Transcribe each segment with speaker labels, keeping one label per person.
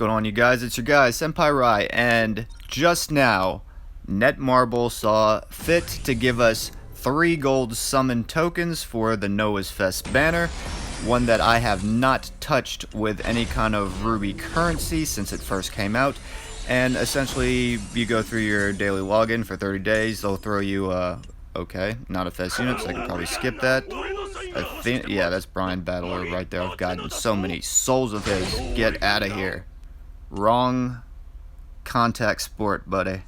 Speaker 1: Going on, you guys? It's your guy Senpai Ry, and just now Netmarble saw fit to give us 3 gold summon tokens for the Noah's Fest banner, one that I have not touched with any kind of ruby currency since it first came out. And essentially you go through your daily login for 30 days, they'll throw you okay, not a Fest unit, so I can probably skip that. I think, yeah, that's Brian Battler right there. I've gotten so many souls of his. Get out of here. Wrong contact sport, buddy.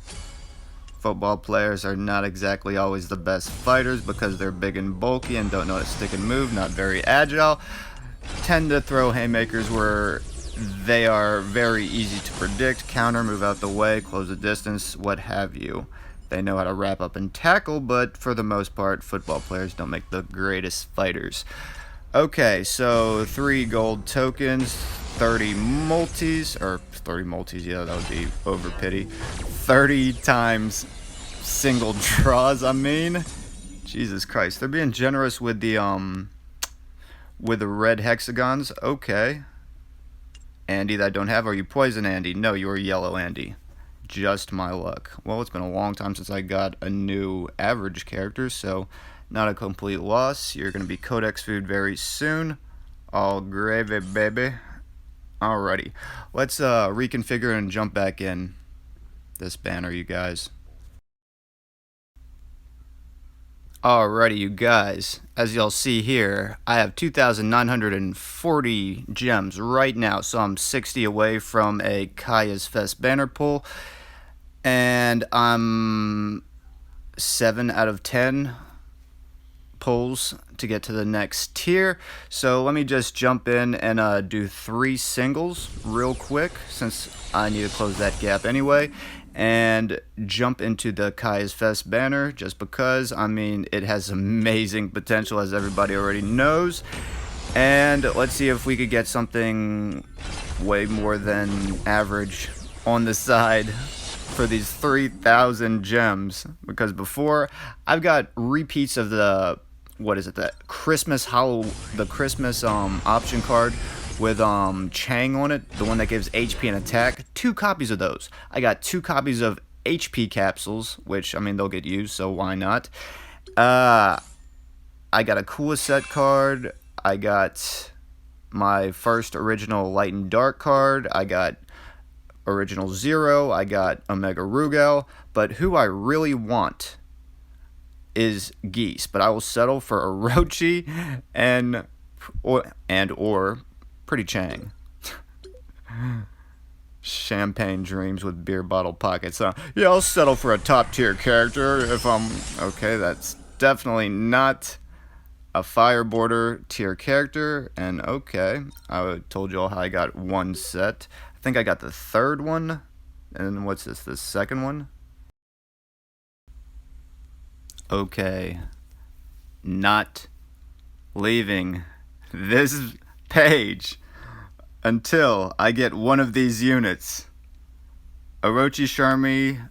Speaker 1: Football players are not exactly always the best fighters because they're big and bulky and don't know how to stick and move, not very agile. Tend to throw haymakers where they are very easy to predict, counter, move out the way, close the distance, what have you. They know how to wrap up and tackle, but for the most part, football players don't make the greatest fighters. Okay, so 3 gold tokens, 30 multis, or 30 multis, yeah, that would be over Pitty. 30 times single draws, I mean. Jesus Christ, they're being generous with the red hexagons. Okay. Andy that I don't have, are you Poison Andy? No, you're Yellow Andy. Just my luck. Well, it's been a long time since I got a new average character, so not a complete loss. You're going to be Codex food very soon. All gravy, baby. Alrighty. Let's reconfigure and jump back in this banner, you guys. Alrighty, you guys. As y'all see here, I have 2,940 gems right now, so I'm 60 away from a Kaya's Fest banner pull. And I'm 7 out of 10 pulls to get to the next tier. So let me just jump in and do 3 singles real quick, since I need to close that gap anyway, and jump into the Kaya's Fest banner just because, I mean, it has amazing potential, as everybody already knows. And let's see if we could get something way more than average on the side for these 3,000 gems, because before I've got repeats of the, what is it, the Christmas option card with Chang on it, the one that gives HP and attack. 2 copies of those. I got 2 copies of HP capsules, which, I mean, they'll get used, so why not? I got a cool set card. I got my first original Light and Dark card. I got Original Zero, I got Omega Rugal, but who I really want is Geese, but I will settle for Orochi and or Pretty Chang. Champagne dreams with beer bottle pockets. Yeah, I'll settle for a top tier character if I'm okay. That's definitely not a Fireborder tier character, and okay, I told you all how I got 1 set. I think I got the 3rd one, and what's this, the 2nd one? Okay, not leaving this page until I get one of these units. Orochi Charmy,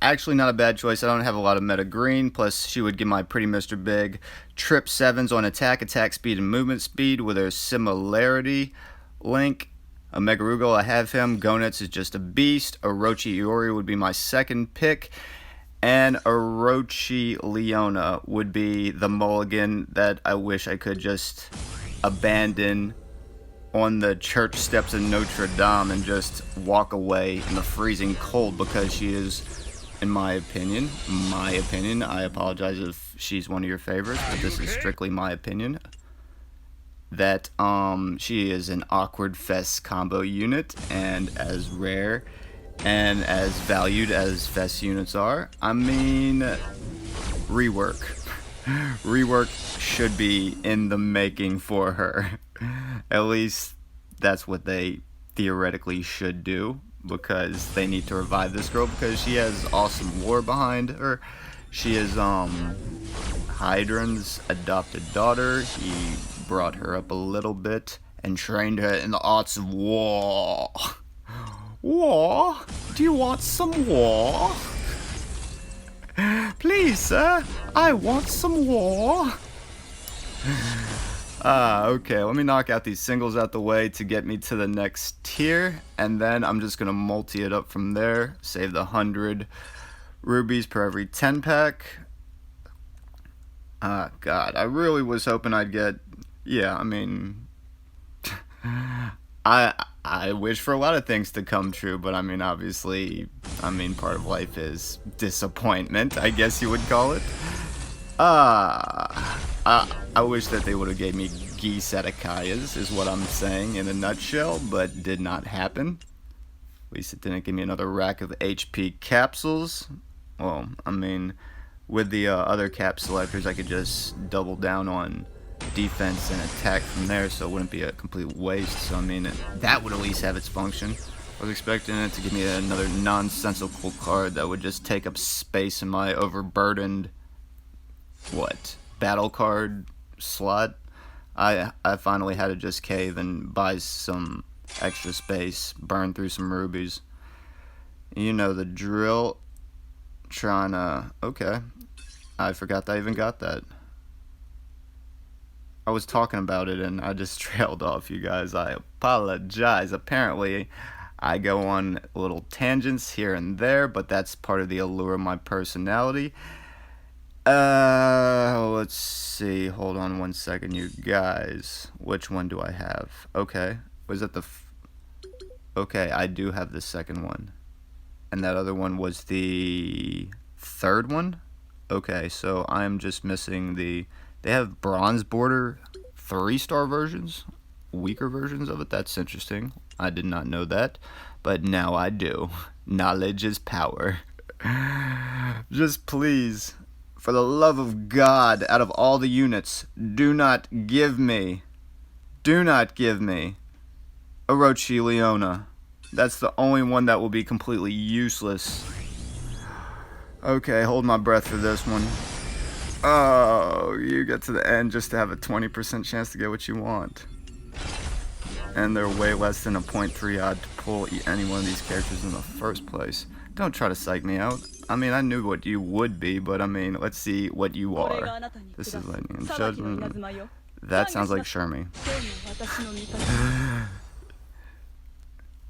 Speaker 1: actually not a bad choice. I don't have a lot of meta green, plus she would give my Pretty Mr. Big trip 7s on attack speed, and movement speed with her similarity link. Omega Rugal, I have him. Gonets is just a beast. Orochi Iori would be my 2nd pick. And Orochi Leona would be the mulligan that I wish I could just abandon on the church steps in Notre Dame and just walk away in the freezing cold, because she is, in my opinion, I apologize if she's one of your favorites, but this is strictly my opinion, that she is an awkward Fest combo unit, and as rare and as valued as Fest units are, I mean, rework should be in the making for her. At least that's what they theoretically should do, because they need to revive this girl, because she has awesome lore behind her. She is Hydran's adopted daughter. He brought her up a little bit and trained her in the arts of war. War? Do you want some war? Please, sir, I want some war. Okay, let me knock out these singles out the way to get me to the next tier, and then I'm just gonna multi it up from there, save the 100 rubies per every 10 pack. God, I really was hoping I'd get, yeah, I mean, I wish for a lot of things to come true, but I mean, obviously, I mean, part of life is disappointment, I guess you would call it. I wish that they would have gave me KoF is what I'm saying in a nutshell, but did not happen. At least it didn't give me another rack of HP capsules. Well, I mean, with the other cap selectors, I could just double down on defense and attack from there, so it wouldn't be a complete waste. So I mean, that would at least have its function. I was expecting it to give me another nonsensical card that would just take up space in my overburdened battle card slot. I finally had to just cave and buy some extra space, burn through some rubies. You know the drill. Trying to... Okay. I forgot that I even got that. I was talking about it and I just trailed off, you guys. I apologize. Apparently, I go on little tangents here and there, but that's part of the allure of my personality. Let's see. Hold on one second, you guys. Which one do I have? Okay. Was it the... Okay, I do have the second one. And that other one was the third one? Okay, so I'm just missing the... They have bronze border 3-star versions? Weaker versions of it? That's interesting. I did not know that. But now I do. Knowledge is power. Just please, for the love of God, out of all the units, do not give me Orochi Leona. That's the only one that will be completely useless. Okay, hold my breath for this one. Oh, you get to the end just to have a 20% chance to get what you want. And they're way less than a 0.3 odd to pull any one of these characters in the first place. Don't try to psych me out. I mean, I knew what you would be, but I mean, let's see what you are. This is Lightning and Judgment. That sounds like Shermie.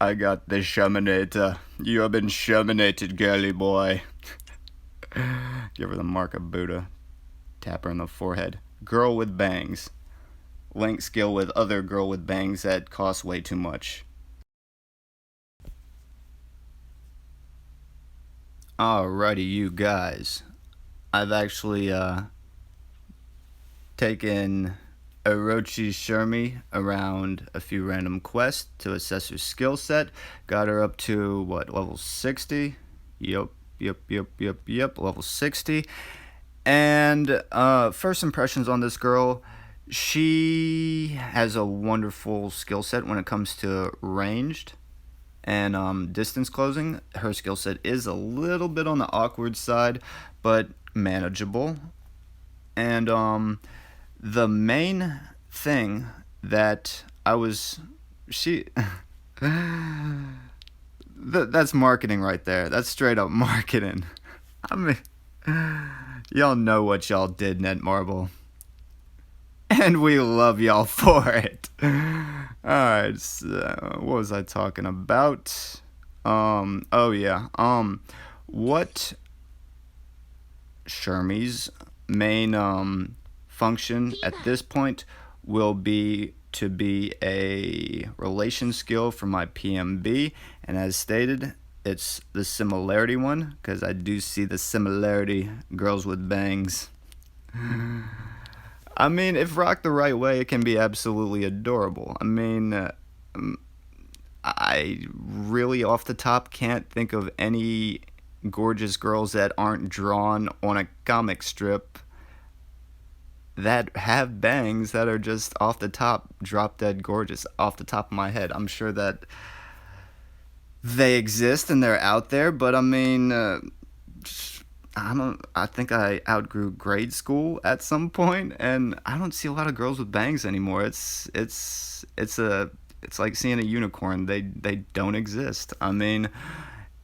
Speaker 1: I got the Sherminator. You have been Sherminated, girly boy. Give her the mark of Buddha. Tap her in the forehead. Girl with bangs. Link skill with other girl with bangs that cost way too much. Alrighty, you guys. I've actually taken Orochi Shermie around a few random quests to assess her skill set. Got her up to what, level 60? Yep, level 60. And first impressions on this girl, she has a wonderful skill set when it comes to ranged and distance closing. Her skill set is a little bit on the awkward side, but manageable. And the main thing that that's marketing right there. That's straight up marketing. I mean, y'all know what y'all did, Netmarble. And we love y'all for it. Alright, so what was I talking about? Oh yeah. What Shermie's main function at this point will be to be a relation skill for my PMB, and as stated, it's the similarity one, because I do see the similarity, girls with bangs. I mean, if rocked the right way, it can be absolutely adorable. I mean, I really off the top can't think of any gorgeous girls that aren't drawn on a comic strip that have bangs that are just off the top, drop dead gorgeous, off the top of my head. I'm sure that they exist and they're out there, but I mean, I think I outgrew grade school at some point, and I don't see a lot of girls with bangs anymore. It's like seeing a unicorn. They don't exist. I mean,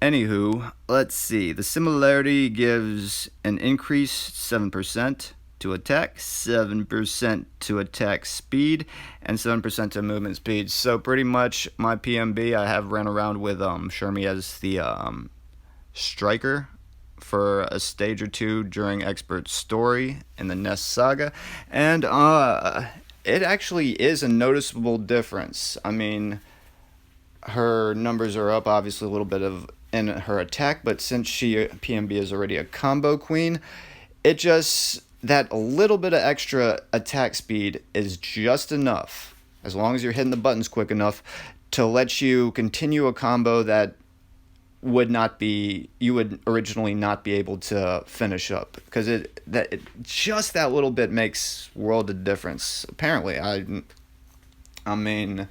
Speaker 1: anywho, let's see. The similarity gives an increase 7%. to attack, 7% to attack speed, and 7% to movement speed. So pretty much my PMB, I have ran around with Shermie as the striker for a stage or two during Expert Story in the Nest Saga, and it actually is a noticeable difference. I mean, her numbers are up obviously a little bit in her attack, but since she PMB is already a combo queen, it just, that little bit of extra attack speed is just enough, as long as you're hitting the buttons quick enough, to let you continue a combo that you would originally not be able to finish up, because just that little bit makes world of difference. Apparently, I mean,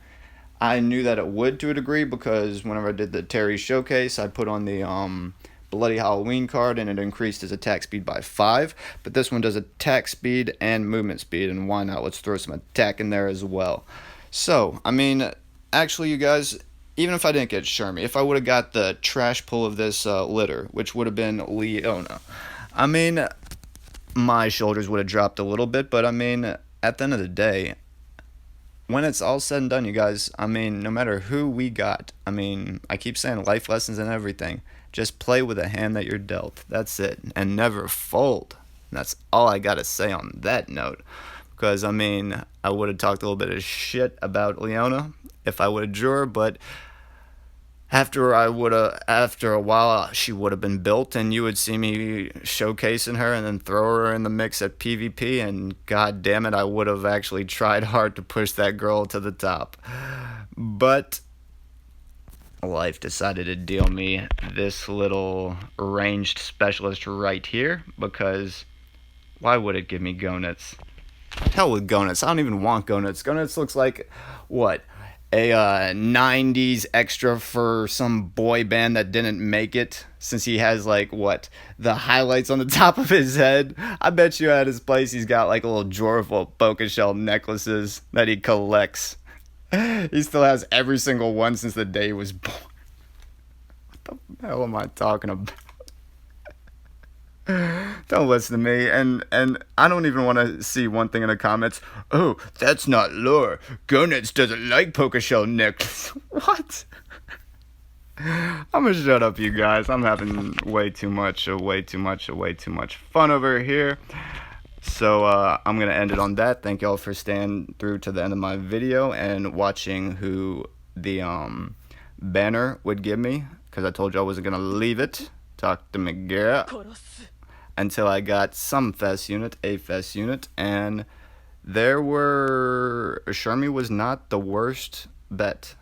Speaker 1: I knew that it would to a degree, because whenever I did the Terry showcase, I put on the Bloody Halloween card, and it increased his attack speed by 5. But this one does attack speed and movement speed, and why not? Let's throw some attack in there as well. So, I mean, actually, you guys, even if I didn't get Shermie, if I would have got the trash pull of this litter, which would have been Leona, I mean, my shoulders would have dropped a little bit, but I mean, at the end of the day, when it's all said and done, you guys, I mean, no matter who we got, I mean, I keep saying life lessons and everything, just play with the hand that you're dealt. That's it. And never fold. And that's all I got to say on that note. Because, I mean, I would have talked a little bit of shit about Leona if I would have drew her, but after a while, she would have been built, and you would see me showcasing her and then throw her in the mix at PvP, and god damn it, I would have actually tried hard to push that girl to the top. But life decided to deal me this little ranged specialist right here, because why would it give me Gonets? Hell with Gonets. I don't even want Gonets. Gonets looks like, what, a 90s extra for some boy band that didn't make it, since he has, like, what, the highlights on the top of his head. I bet you at his place he's got like a little drawer full of Poké Shell necklaces that he collects. He still has every single one since the day he was born. What the hell am I talking about? Don't listen to me, and I don't even want to see one thing in the comments. Oh, that's not lore. Gonets doesn't like Poké Shell necklace. What? I'm gonna shut up, you guys. I'm having way too much fun over here. So I'm gonna end it on that. Thank y'all for staying through to the end of my video and watching who the banner would give me, because I told you I wasn't gonna leave it. Talk to Miguel until I got some fest unit, a fest unit, and Shermie was not the worst bet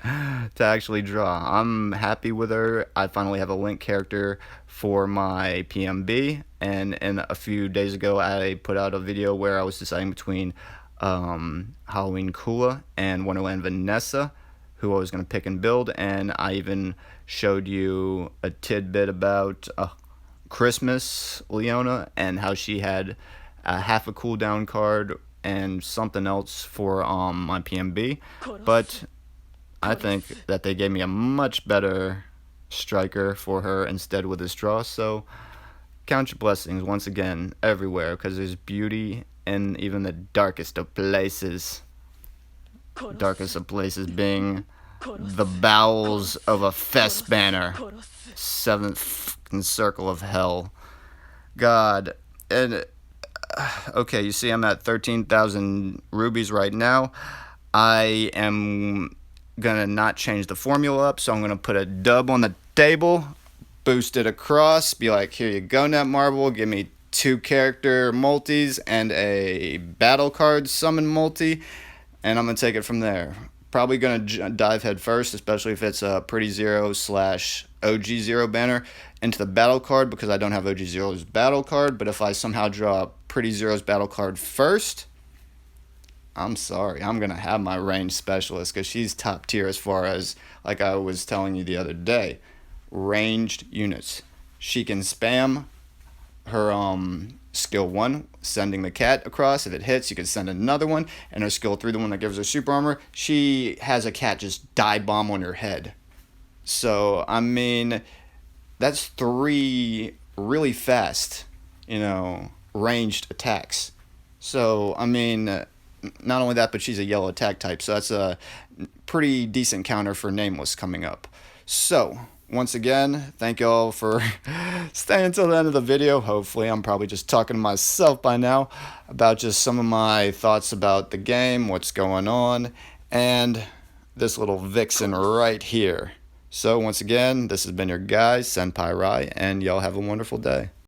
Speaker 1: to actually draw. I'm happy with her. I finally have a link character for my PMB, and a few days ago I put out a video where I was deciding between Halloween Kula and Wonderland Vanessa, who I was going to pick and build, and I even showed you a tidbit about Christmas Leona and how she had half a cooldown card and something else for my PMB, but I think that they gave me a much better striker for her instead with this draw. So count your blessings once again everywhere, because there's beauty in even the darkest of places. Darkest of places being the bowels of a fest banner, 7th circle of hell. God. And okay, you see I'm at 13,000 rubies right now. I am gonna not change the formula up, so I'm gonna put a dub on the table, boost it across, be like, here you go, Netmarble, give me 2 character multis and a battle card summon multi, and I'm gonna take it from there. Probably gonna dive head first, especially if it's a Pretty Zero / OG Zero banner, into the battle card, because I don't have OG Zero's battle card. But if I somehow draw Pretty Zero's battle card first, I'm sorry, I'm gonna have my range specialist, because she's top tier as far as, like I was telling you the other day, ranged units. She can spam her skill 1, sending the cat across. If it hits, you can send another one, and her skill 3, the one that gives her super armor, she has a cat just dive bomb on her head. So I mean, that's 3 really fast, ranged attacks. So, I mean, not only that, but she's a yellow attack type, so that's a pretty decent counter for Nameless coming up. So, once again, thank y'all for staying until the end of the video. Hopefully, I'm probably just talking to myself by now about just some of my thoughts about the game, what's going on, and this little vixen right here. So, once again, this has been your guy, Senpai Ry, and y'all have a wonderful day.